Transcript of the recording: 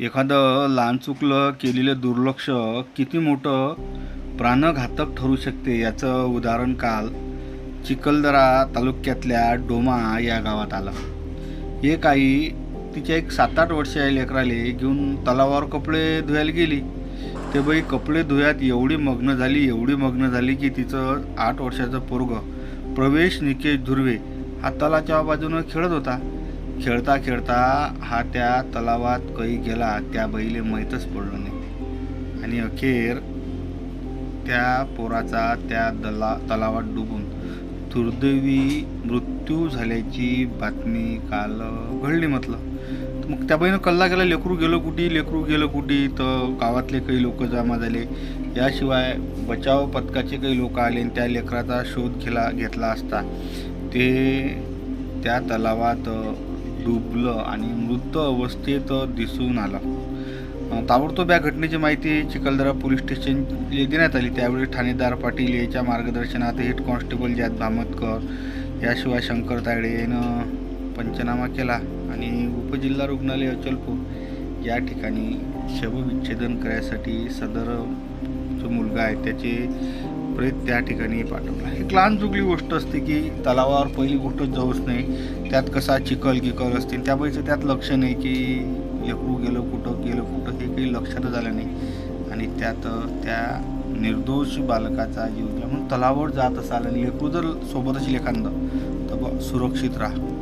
एखादं लहान चुकलं केलेलं दुर्लक्ष किती मोठं प्राणघातक ठरू शकते याचं उदाहरण काल चिखलदरा तालुक्यातल्या डोमा या गावात आलं. एक आई तिच्या एक 7-8 वर्षाच्या लेकराले घेऊन तलावावर कपडे धुवायला गेली. ते बाई कपडे धुयात एवढी मग्न झाली की तिचं 8 वर्षाचं पोरगं प्रवेश निकेश धुर्वे हा तलाच्या बाजूनं खेळत होता. खेळता खेळता हा त्या तलावात काही गेला त्या बाईले माहीतच पडलं नाही आणि अखेर त्या पोराचा त्या तलावात डुबून दुर्दैवी मृत्यू झाल्याची बातमी काल घडली. म्हटलं मग त्या बाईनं कल्ला केला, लेकरू गेलं कुठे. तर गावातले काही लोक जमा झाले. याशिवाय बचाव पथकाचे काही लोक आले आणि त्या लेकराचा शोध घेतला असता ते त्या तलावात डुबलं आणि मृत अवस्थेत दिसून आलं. ताबडतोब या घटनेची माहिती चिखलदरा पोलीस स्टेशनला देण्यात आली. त्यावेळी ठाणेदार पाटील याच्या मार्गदर्शनात हेड कॉन्स्टेबल जात भामतकर याशिवाय शंकर तायडे यानं पंचनामा केला आणि उपजिल्हा रुग्णालय अचलपूर या ठिकाणी शवविच्छेदन करायसाठी सदर जो मुलगा आहे त्याचे प्रेत त्या ठिकाणी पाठवला. एक लहान चुकली गोष्ट असते की तलावावर पहिली गोष्ट जाऊच नाही. त्यात कसा चिखल असते त्या बाईचं त्यात लक्ष नाही की लेकरू गेलं कुठं हे काही लक्षातच आलं नाही आणि त्यात त्या निर्दोष बालकाचा जीव गेला. म्हणून तलावावर जात असाल आणि लेकरू जर सोबतच एखादं तर सुरक्षित राहा.